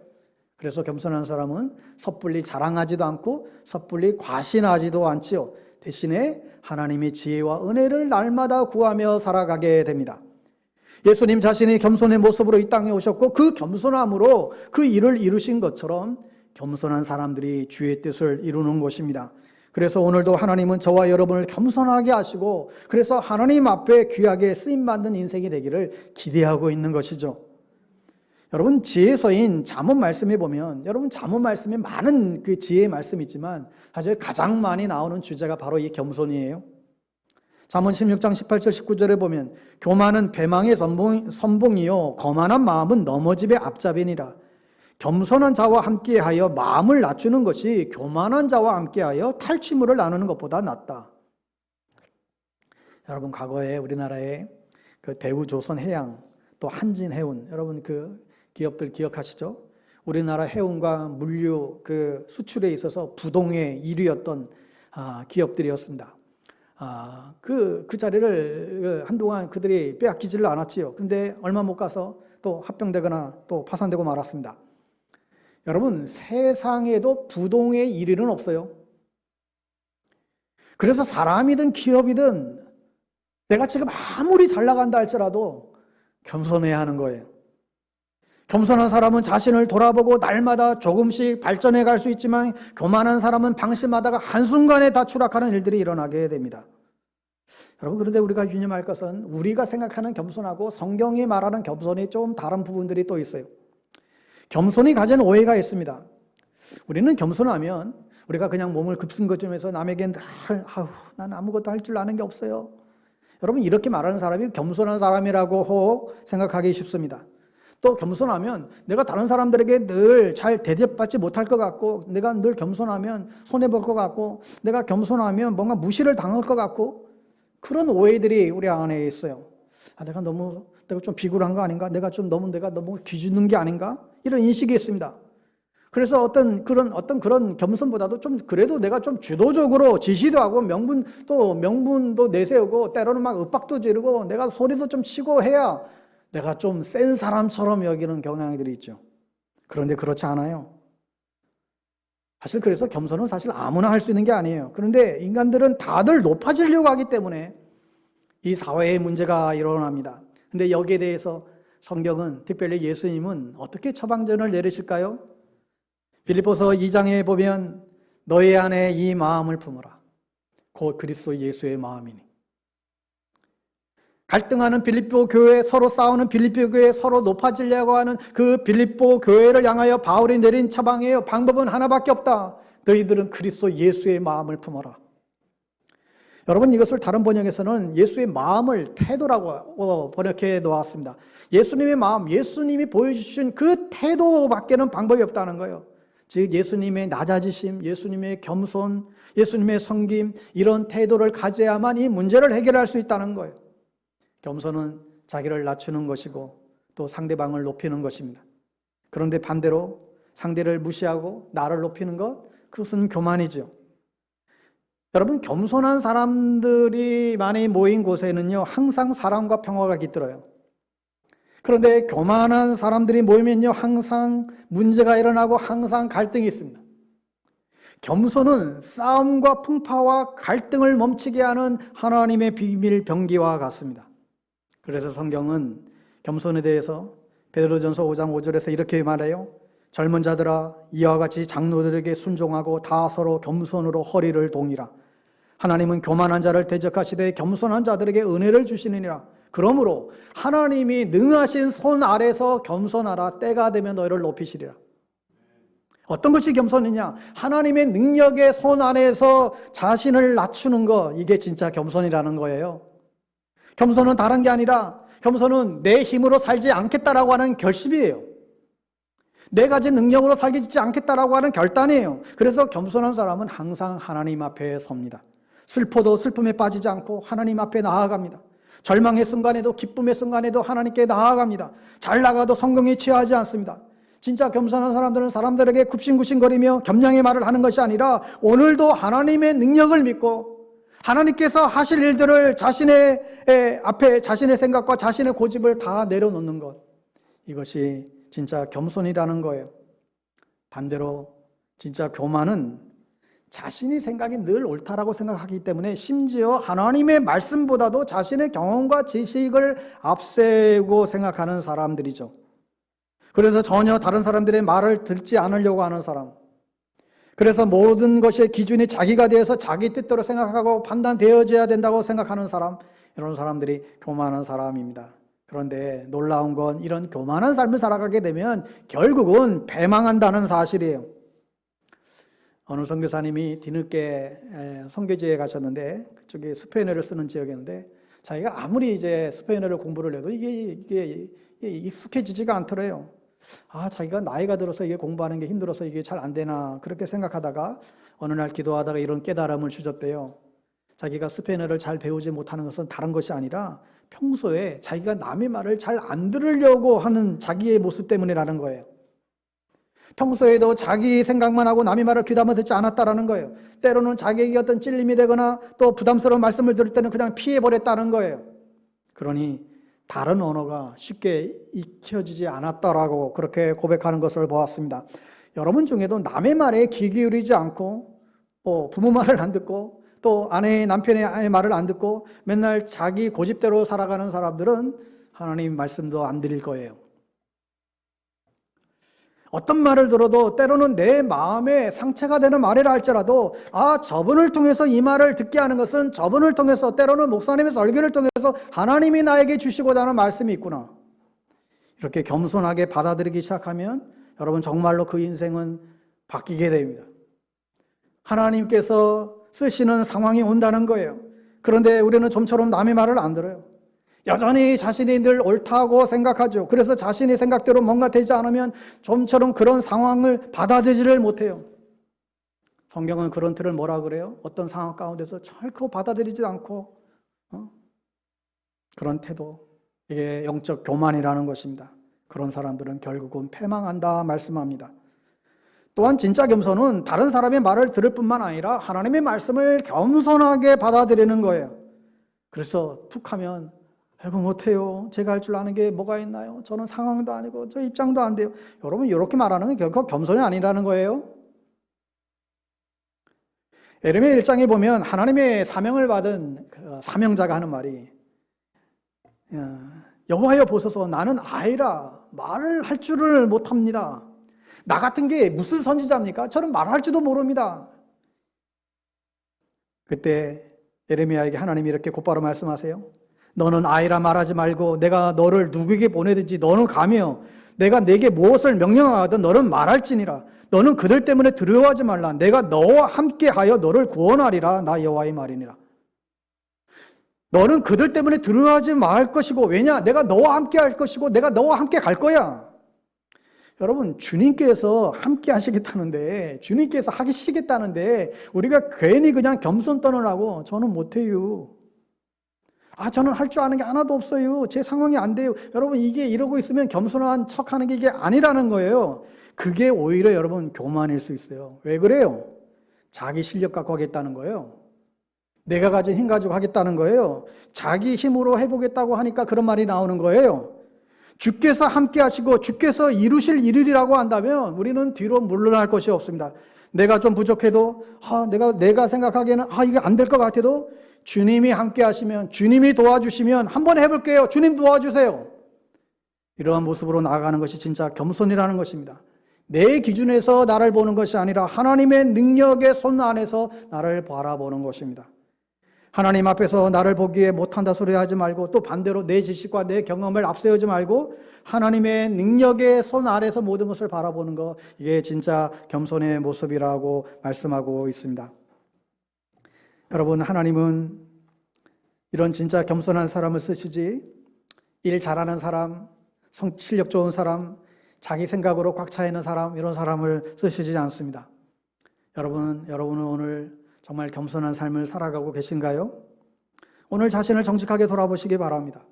그래서 겸손한 사람은 섣불리 자랑하지도 않고 섣불리 과신하지도 않지요. 대신에 하나님의 지혜와 은혜를 날마다 구하며 살아가게 됩니다. 예수님 자신이 겸손의 모습으로 이 땅에 오셨고 그 겸손함으로 그 일을 이루신 것처럼 겸손한 사람들이 주의 뜻을 이루는 것입니다. 그래서 오늘도 하나님은 저와 여러분을 겸손하게 하시고 그래서 하나님 앞에 귀하게 쓰임받는 인생이 되기를 기대하고 있는 것이죠. 여러분 지혜서인 잠언 말씀에 보면 여러분 잠언 말씀에 많은 그 지혜의 말씀이 있지만 사실 가장 많이 나오는 주제가 바로 이 겸손이에요. 잠언 16장 18절 19절에 보면 교만은 배망의 선봉이요 거만한 마음은 넘어짐의 앞잡이니라. 겸손한 자와 함께하여 마음을 낮추는 것이 교만한 자와 함께하여 탈취물을 나누는 것보다 낫다. 여러분 과거에 우리나라의 그 대우조선해양 또 한진해운 여러분 그 기업들 기억하시죠? 우리나라 해운과 물류 그 수출에 있어서 부동의 1위였던 기업들이었습니다. 그 자리를 한동안 그들이 빼앗기지를 않았지요. 그런데 얼마 못 가서 또 합병되거나 또 파산되고 말았습니다. 여러분 세상에도 부동의 1위는 없어요. 그래서 사람이든 기업이든 내가 지금 아무리 잘 나간다 할지라도 겸손해야 하는 거예요. 겸손한 사람은 자신을 돌아보고 날마다 조금씩 발전해 갈 수 있지만 교만한 사람은 방심하다가 한순간에 다 추락하는 일들이 일어나게 됩니다. 여러분 그런데 우리가 유념할 것은 우리가 생각하는 겸손하고 성경이 말하는 겸손이 좀 다른 부분들이 또 있어요. 겸손이 가진 오해가 있습니다. 우리는 겸손하면 우리가 그냥 몸을 급승거주면서 남에게 난 아무것도 할 줄 아는 게 없어요. 여러분 이렇게 말하는 사람이 겸손한 사람이라고 생각하기 쉽습니다. 또 겸손하면 내가 다른 사람들에게 늘 잘 대접받지 못할 것 같고 내가 늘 겸손하면 손해볼 것 같고 내가 겸손하면 뭔가 무시를 당할 것 같고 그런 오해들이 우리 안에 있어요. 내가 좀 비굴한 거 아닌가? 내가 너무 기죽는 게 아닌가? 이런 인식이 있습니다. 그래서 어떤 그런 겸손보다도 좀 그래도 내가 좀 주도적으로 지시도 하고 명분도 내세우고 때로는 막 윽박도 지르고 내가 소리도 좀 치고 해야 내가 좀 센 사람처럼 여기는 경향들이 있죠. 그런데 그렇지 않아요. 사실 그래서 겸손은 사실 아무나 할 수 있는 게 아니에요. 그런데 인간들은 다들 높아지려고 하기 때문에 이 사회에 문제가 일어납니다. 근데 여기에 대해서 성경은 특별히 예수님은 어떻게 처방전을 내리실까요? 빌립보서 2장에 보면 너희 안에 이 마음을 품어라. 곧 그리스도 예수의 마음이니. 갈등하는 빌립보 교회, 서로 싸우는 빌립보 교회, 서로 높아지려고 하는 그 빌립보 교회를 향하여 바울이 내린 처방이에요. 방법은 하나밖에 없다. 너희들은 그리스도 예수의 마음을 품어라. 여러분 이것을 다른 번역에서는 예수의 마음을 태도라고 번역해 놓았습니다. 예수님의 마음, 예수님이 보여주신 그 태도밖에는 방법이 없다는 거예요. 즉 예수님의 낮아지심, 예수님의 겸손, 예수님의 섬김 이런 태도를 가져야만 이 문제를 해결할 수 있다는 거예요. 겸손은 자기를 낮추는 것이고 또 상대방을 높이는 것입니다. 그런데 반대로 상대를 무시하고 나를 높이는 것, 그것은 교만이죠. 여러분 겸손한 사람들이 많이 모인 곳에는요 항상 사랑과 평화가 깃들어요. 그런데 교만한 사람들이 모이면요 항상 문제가 일어나고 항상 갈등이 있습니다. 겸손은 싸움과 풍파와 갈등을 멈추게 하는 하나님의 비밀 병기와 같습니다. 그래서 성경은 겸손에 대해서 베드로전서 5장 5절에서 이렇게 말해요. 젊은 자들아 이와 같이 장로들에게 순종하고 다 서로 겸손으로 허리를 동이라. 하나님은 교만한 자를 대적하시되 겸손한 자들에게 은혜를 주시느니라. 그러므로 하나님이 능하신 손 아래서 겸손하라. 때가 되면 너희를 높이시리라. 어떤 것이 겸손이냐? 하나님의 능력의 손 안에서 자신을 낮추는 거, 이게 진짜 겸손이라는 거예요. 겸손은 다른 게 아니라 겸손은 내 힘으로 살지 않겠다라고 하는 결심이에요. 내 가진 능력으로 살지 않겠다라고 하는 결단이에요. 그래서 겸손한 사람은 항상 하나님 앞에 섭니다. 슬퍼도 슬픔에 빠지지 않고 하나님 앞에 나아갑니다. 절망의 순간에도 기쁨의 순간에도 하나님께 나아갑니다. 잘 나가도 성공에 취하지 않습니다. 진짜 겸손한 사람들은 사람들에게 굽신굽신거리며 겸양의 말을 하는 것이 아니라 오늘도 하나님의 능력을 믿고 하나님께서 하실 일들을 자신의 앞에 자신의 생각과 자신의 고집을 다 내려놓는 것, 이것이 진짜 겸손이라는 거예요. 반대로 진짜 교만은 자신이 생각이 늘 옳다라고 생각하기 때문에 심지어 하나님의 말씀보다도 자신의 경험과 지식을 앞세우고 생각하는 사람들이죠. 그래서 전혀 다른 사람들의 말을 듣지 않으려고 하는 사람, 그래서 모든 것의 기준이 자기가 되어서 자기 뜻대로 생각하고 판단되어져야 된다고 생각하는 사람, 이런 사람들이 교만한 사람입니다. 그런데 놀라운 건 이런 교만한 삶을 살아가게 되면 결국은 패망한다는 사실이에요. 어느 선교사님이 뒤늦게 선교지에 가셨는데, 그쪽에 스페인어를 쓰는 지역이었는데, 자기가 아무리 이제 스페인어를 공부를 해도 이게 익숙해지지가 않더래요. 자기가 나이가 들어서 이게 공부하는 게 힘들어서 이게 잘 안 되나 그렇게 생각하다가 어느 날 기도하다가 이런 깨달음을 주셨대요. 자기가 스페인어를 잘 배우지 못하는 것은 다른 것이 아니라 평소에 자기가 남의 말을 잘 안 들으려고 하는 자기의 모습 때문이라는 거예요. 평소에도 자기 생각만 하고 남의 말을 귀담아 듣지 않았다라는 거예요. 때로는 자기에게 어떤 찔림이 되거나 또 부담스러운 말씀을 들을 때는 그냥 피해버렸다는 거예요. 그러니 다른 언어가 쉽게 익혀지지 않았다라고 그렇게 고백하는 것을 보았습니다. 여러분 중에도 남의 말에 귀 기울이지 않고 부모 말을 안 듣고 또 아내 남편의 말을 안 듣고 맨날 자기 고집대로 살아가는 사람들은 하나님 말씀도 안 드릴 거예요. 어떤 말을 들어도 때로는 내 마음에 상처가 되는 말이라 할지라도 저분을 통해서 이 말을 듣게 하는 것은 저분을 통해서, 때로는 목사님의 설교를 통해서 하나님이 나에게 주시고자 하는 말씀이 있구나, 이렇게 겸손하게 받아들이기 시작하면 여러분 정말로 그 인생은 바뀌게 됩니다. 하나님께서 쓰시는 상황이 온다는 거예요. 그런데 우리는 좀처럼 남의 말을 안 들어요. 여전히 자신이 늘 옳다고 생각하죠. 그래서 자신의 생각대로 뭔가 되지 않으면 좀처럼 그런 상황을 받아들이지를 못해요. 성경은 그런 틀을 뭐라 그래요? 어떤 상황 가운데서 결코 받아들이지 않고 그런 태도, 이게 영적 교만이라는 것입니다. 그런 사람들은 결국은 패망한다 말씀합니다. 또한 진짜 겸손은 다른 사람의 말을 들을 뿐만 아니라 하나님의 말씀을 겸손하게 받아들이는 거예요. 그래서 툭 하면 아이고 못해요, 제가 할 줄 아는 게 뭐가 있나요, 저는 상황도 아니고 저 입장도 안 돼요. 여러분 이렇게 말하는 게 결코 겸손이 아니라는 거예요. 예레미야 1장에 보면 하나님의 사명을 받은 사명자가 하는 말이 여호와여 보소서, 나는 아이라 말을 할 줄을 못합니다. 나 같은 게 무슨 선지자입니까? 저는 말할 줄도 모릅니다. 그때 예레미야에게 하나님이 이렇게 곧바로 말씀하세요. 너는 아이라 말하지 말고 내가 너를 누구에게 보내든지 너는 가며 내가 내게 무엇을 명령하든 너는 말할지니라. 너는 그들 때문에 두려워하지 말라. 내가 너와 함께하여 너를 구원하리라. 나 여호와의 말이니라. 너는 그들 때문에 두려워하지 말 것이고, 왜냐? 내가 너와 함께 할 것이고 내가 너와 함께 갈 거야. 여러분, 주님께서 함께 하시겠다는데, 주님께서 하시겠다는데 우리가 괜히 그냥 겸손 떠느라고 저는 못해요, 저는 할 줄 아는 게 하나도 없어요, 제 상황이 안 돼요. 여러분, 이게 이러고 있으면 겸손한 척하는 게 이게 아니라는 거예요. 그게 오히려 여러분 교만일 수 있어요. 왜 그래요? 자기 실력 갖고 하겠다는 거예요. 내가 가진 힘 가지고 하겠다는 거예요. 자기 힘으로 해보겠다고 하니까 그런 말이 나오는 거예요. 주께서 함께 하시고 주께서 이루실 일이라고 한다면 우리는 뒤로 물러날 것이 없습니다. 내가 좀 부족해도 내가 생각하기에는 이게 안 될 것 같아도 주님이 함께 하시면, 주님이 도와주시면 한번 해볼게요, 주님 도와주세요, 이러한 모습으로 나아가는 것이 진짜 겸손이라는 것입니다. 내 기준에서 나를 보는 것이 아니라 하나님의 능력의 손 안에서 나를 바라보는 것입니다. 하나님 앞에서 나를 보기에 못한다 소리 하지 말고 또 반대로 내 지식과 내 경험을 앞세우지 말고 하나님의 능력의 손 아래서 모든 것을 바라보는 것, 이게 진짜 겸손의 모습이라고 말씀하고 있습니다. 여러분, 하나님은 이런 진짜 겸손한 사람을 쓰시지 일 잘하는 사람, 실력 좋은 사람, 자기 생각으로 꽉 차 있는 사람, 이런 사람을 쓰시지 않습니다. 여러분은 오늘 정말 겸손한 삶을 살아가고 계신가요? 오늘 자신을 정직하게 돌아보시기 바랍니다.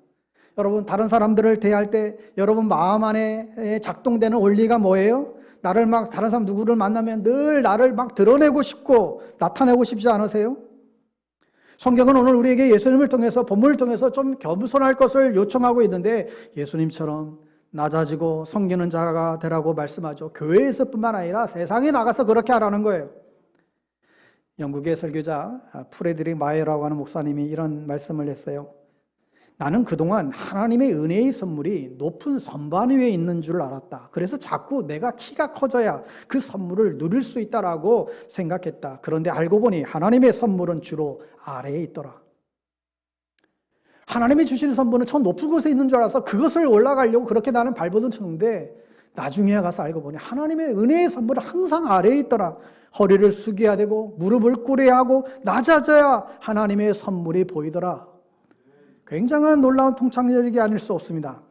여러분, 다른 사람들을 대할 때 여러분 마음 안에 작동되는 원리가 뭐예요? 다른 사람 누구를 만나면 늘 나를 막 드러내고 싶고 나타내고 싶지 않으세요? 성경은 오늘 우리에게 예수님을 통해서, 본문을 통해서 좀 겸손할 것을 요청하고 있는데 예수님처럼 낮아지고 섬기는 자가 되라고 말씀하죠. 교회에서뿐만 아니라 세상에 나가서 그렇게 하라는 거예요. 영국의 설교자 프레드릭 마이어라고 하는 목사님이 이런 말씀을 했어요. 나는 그동안 하나님의 은혜의 선물이 높은 선반 위에 있는 줄 알았다. 그래서 자꾸 내가 키가 커져야 그 선물을 누릴 수 있다라고 생각했다. 그런데 알고 보니 하나님의 선물은 주로 아래에 있더라. 하나님이 주시는 선물은 저 높은 곳에 있는 줄 알아서 그것을 올라가려고 그렇게 나는 발버둥 쳤는데 나중에 가서 알고 보니 하나님의 은혜의 선물은 항상 아래에 있더라. 허리를 숙여야 되고 무릎을 꿇어야 하고 낮아져야 하나님의 선물이 보이더라. 굉장한 놀라운 통찰력이 아닐 수 없습니다.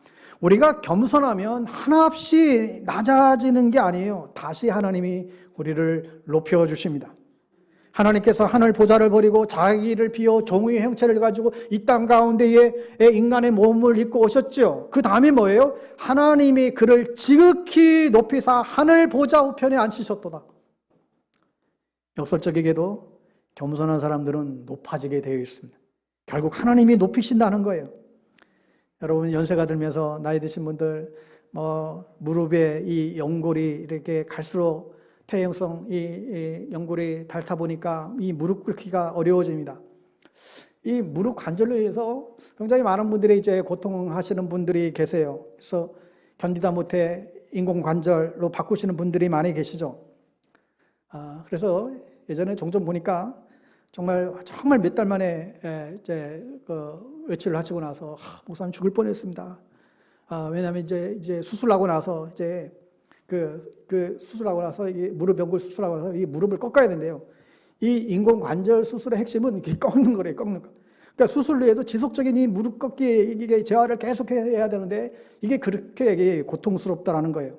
우리가 겸손하면 하나없이 낮아지는 게 아니에요. 다시 하나님이 우리를 높여주십니다. 하나님께서 하늘 보좌를 버리고 자기를 비워 종의 형체를 가지고 이 땅 가운데에 인간의 몸을 입고 오셨죠. 그 다음이 뭐예요? 하나님이 그를 지극히 높이사 하늘 보좌 우편에 앉히셨도다. 역설적이게도 겸손한 사람들은 높아지게 되어 있습니다. 결국 하나님이 높이신다는 거예요. 여러분, 연세가 들면서 나이 드신 분들 무릎에 이 연골이 이렇게 갈수록 퇴행성 이 연골이 닳다 보니까 이 무릎 꿇기가 어려워집니다. 이 무릎 관절로 인해서 굉장히 많은 분들이 이제 고통하시는 분들이 계세요. 그래서 견디다 못해 인공 관절로 바꾸시는 분들이 많이 계시죠. 그래서 예전에 종종 보니까 정말 몇 달 만에 이제 외출을 하시고 나서 목사님 죽을 뻔했습니다. 왜냐하면 이제 수술하고 나서 이제 그 수술하고 나서 이 무릎 연골 수술하고 나서 이 무릎을 꺾어야 된대요. 이 인공 관절 수술의 핵심은 이렇게 꺾는 거래요, 꺾는 거. 그러니까 수술 후에도 지속적인 이 무릎 꺾기 이게 재활을 계속 해야 되는데 이게 그렇게 고통스럽다라는 거예요.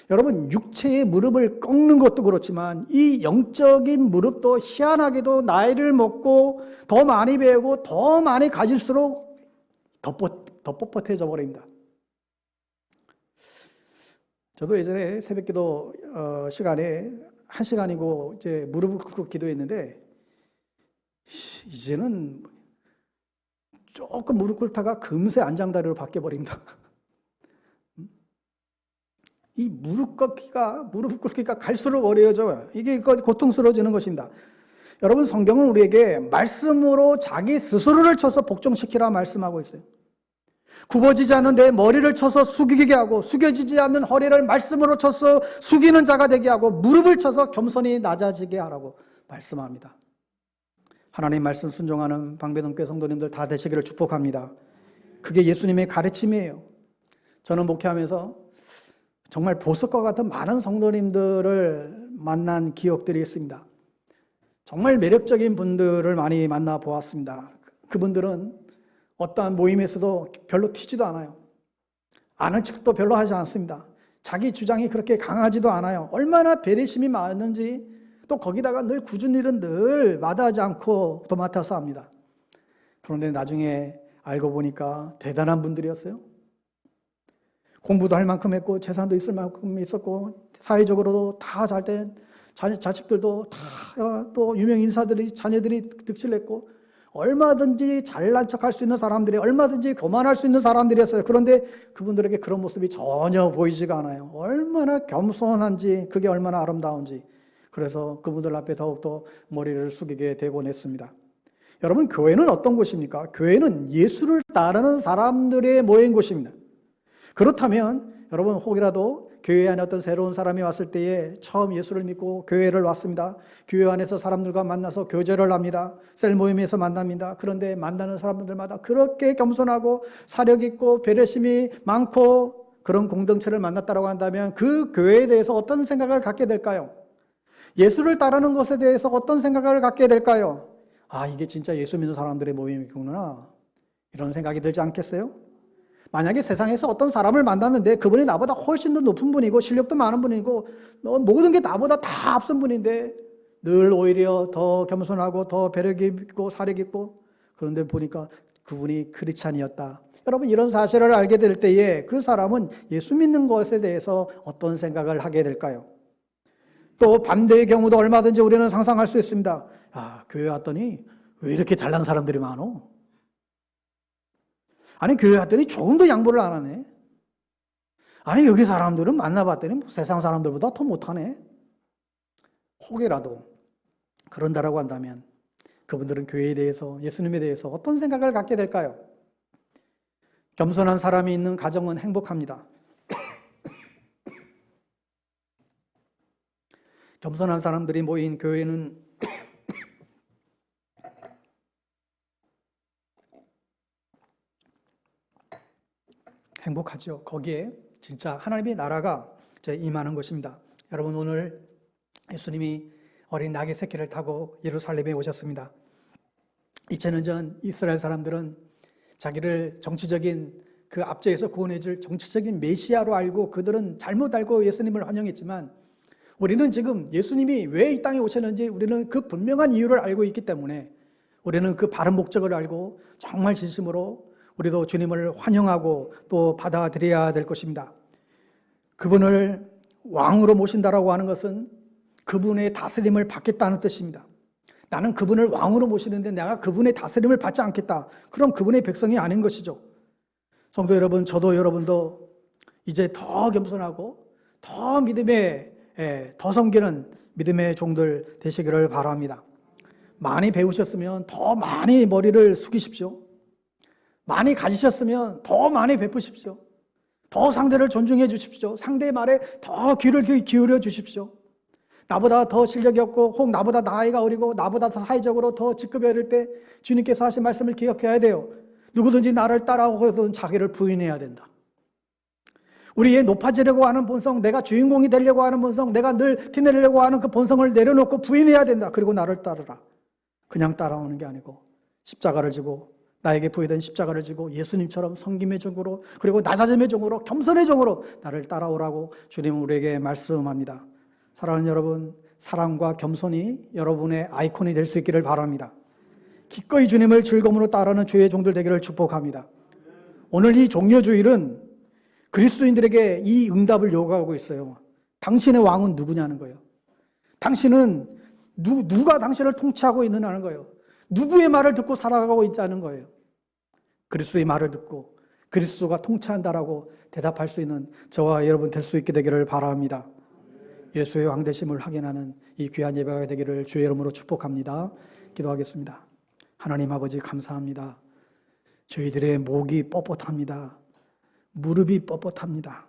여러분, 육체의 무릎을 꺾는 것도 그렇지만 이 영적인 무릎도 희한하게도 나이를 먹고 더 많이 배우고 더 많이 가질수록 더 뻣뻣해져 버립니다. 저도 예전에 새벽기도 시간에 1시간이고 이제 무릎을 꿇고 기도했는데 이제는 조금 무릎 꿇다가 금세 안장다리로 바뀌어 버립니다. 이 무릎 꿇기가 갈수록 어려워져요. 이게 고통스러워지는 것입니다. 여러분, 성경은 우리에게 말씀으로 자기 스스로를 쳐서 복종시키라 말씀하고 있어요. 굽어지지 않는 내 머리를 쳐서 숙이게 하고 숙여지지 않는 허리를 말씀으로 쳐서 숙이는 자가 되게 하고 무릎을 쳐서 겸손히 낮아지게 하라고 말씀합니다. 하나님 말씀 순종하는 방배동교회 성도님들 다 되시기를 축복합니다. 그게 예수님의 가르침이에요. 저는 목회하면서 정말 보석과 같은 많은 성도님들을 만난 기억들이 있습니다. 정말 매력적인 분들을 많이 만나보았습니다. 그분들은 어떠한 모임에서도 별로 튀지도 않아요. 아는 척도 별로 하지 않습니다. 자기 주장이 그렇게 강하지도 않아요. 얼마나 배려심이 많은지 또 거기다가 늘 굳은 일은 늘 마다하지 않고 도맡아서 합니다. 그런데 나중에 알고 보니까 대단한 분들이었어요. 공부도 할 만큼 했고 재산도 있을 만큼 있었고 사회적으로도 다 잘된 자식들도 다 또 유명 인사들이 자녀들이 득실했고 얼마든지 잘난 척할 수 있는 사람들이 얼마든지 교만할 수 있는 사람들이었어요. 그런데 그분들에게 그런 모습이 전혀 보이지가 않아요. 얼마나 겸손한지 그게 얼마나 아름다운지. 그래서 그분들 앞에 더욱더 머리를 숙이게 되곤 했습니다. 여러분, 교회는 어떤 곳입니까? 교회는 예수를 따르는 사람들의 모인 곳입니다. 그렇다면 여러분 혹이라도 교회 안에 어떤 새로운 사람이 왔을 때에 처음 예수를 믿고 교회를 왔습니다. 교회 안에서 사람들과 만나서 교제를 합니다. 셀 모임에서 만납니다. 그런데 만나는 사람들마다 그렇게 겸손하고 사력 있고 배려심이 많고 그런 공동체를 만났다고 한다면 그 교회에 대해서 어떤 생각을 갖게 될까요? 예수를 따르는 것에 대해서 어떤 생각을 갖게 될까요? 아, 이게 진짜 예수 믿는 사람들의 모임이구나, 이런 생각이 들지 않겠어요? 만약에 세상에서 어떤 사람을 만났는데 그분이 나보다 훨씬 더 높은 분이고 실력도 많은 분이고 모든 게 나보다 다 앞선 분인데 늘 오히려 더 겸손하고 더 배려가 있고 사력 있고, 그런데 보니까 그분이 크리스찬이었다. 여러분, 이런 사실을 알게 될 때에 그 사람은 예수 믿는 것에 대해서 어떤 생각을 하게 될까요? 또 반대의 경우도 얼마든지 우리는 상상할 수 있습니다. 아, 교회 왔더니 왜 이렇게 잘난 사람들이 많어? 아니, 교회 왔더니 조금도 양보를 안 하네. 아니, 여기 사람들은 만나봤더니 뭐 세상 사람들보다 더 못하네. 혹이라도 그런다라고 한다면 그분들은 교회에 대해서, 예수님에 대해서 어떤 생각을 갖게 될까요? 겸손한 사람이 있는 가정은 행복합니다. 겸손한 사람들이 모인 교회는 행복하죠. 거기에 진짜 하나님의 나라가 임하는 것입니다. 여러분, 오늘 예수님이 어린 낙의 새끼를 타고 예루살렘에 오셨습니다. 2000년 전 이스라엘 사람들은 자기를 정치적인 그 압제에서 구원해줄 정치적인 메시아로 알고 그들은 잘못 알고 예수님을 환영했지만, 우리는 지금 예수님이 왜 이 땅에 오셨는지 우리는 그 분명한 이유를 알고 있기 때문에 우리는 그 바른 목적을 알고 정말 진심으로 우리도 주님을 환영하고 또 받아들여야 될 것입니다. 그분을 왕으로 모신다라고 하는 것은 그분의 다스림을 받겠다는 뜻입니다. 나는 그분을 왕으로 모시는데 내가 그분의 다스림을 받지 않겠다. 그럼 그분의 백성이 아닌 것이죠. 성도 여러분, 저도 여러분도 이제 더 겸손하고 더 믿음에 더 섬기는 믿음의 종들 되시기를 바랍니다. 많이 배우셨으면 더 많이 머리를 숙이십시오. 많이 가지셨으면 더 많이 베푸십시오. 더 상대를 존중해 주십시오. 상대의 말에 더 귀를 기울여 주십시오. 나보다 더 실력이 없고 혹 나보다 나이가 어리고 나보다 더 사회적으로 더 직급이 어릴 때 주님께서 하신 말씀을 기억해야 돼요. 누구든지 나를 따라오고 해서는 자기를 부인해야 된다. 우리의 높아지려고 하는 본성, 내가 주인공이 되려고 하는 본성, 내가 늘 티내려고 하는 그 본성을 내려놓고 부인해야 된다. 그리고 나를 따르라. 그냥 따라오는 게 아니고 십자가를 지고, 나에게 부여된 십자가를 지고 예수님처럼 섬김의 종으로, 그리고 낮아짐의 종으로, 겸손의 종으로 나를 따라오라고 주님은 우리에게 말씀합니다. 사랑하는 여러분, 사랑과 겸손이 여러분의 아이콘이 될 수 있기를 바랍니다. 기꺼이 주님을 즐거움으로 따르는 주의 종들 되기를 축복합니다. 오늘 이 종려주일은 그리스도인들에게 이 응답을 요구하고 있어요. 당신의 왕은 누구냐는 거예요. 당신은 누가 당신을 통치하고 있느냐는 거예요. 누구의 말을 듣고 살아가고 있다는 거예요. 그리스도의 말을 듣고 그리스도가 통치한다라고 대답할 수 있는 저와 여러분 될 수 있게 되기를 바랍니다. 예수의 왕되심을 확인하는 이 귀한 예배가 되기를 주의 이름으로 축복합니다. 기도하겠습니다. 하나님 아버지, 감사합니다. 저희들의 목이 뻣뻣합니다. 무릎이 뻣뻣합니다.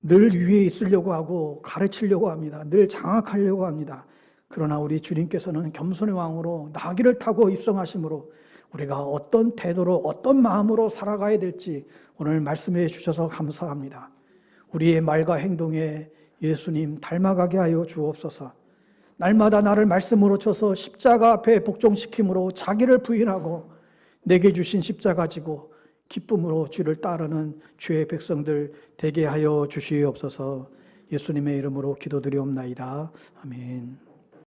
늘 위에 있으려고 하고 가르치려고 합니다. 늘 장악하려고 합니다. 그러나 우리 주님께서는 겸손의 왕으로 나귀를 타고 입성하심으로 우리가 어떤 태도로 어떤 마음으로 살아가야 될지 오늘 말씀해 주셔서 감사합니다. 우리의 말과 행동에 예수님 닮아가게 하여 주옵소서. 날마다 나를 말씀으로 쳐서 십자가 앞에 복종시킴으로 자기를 부인하고 내게 주신 십자가 지고 기쁨으로 주를 따르는 주의 백성들 되게 하여 주시옵소서. 예수님의 이름으로 기도드리옵나이다. 아멘.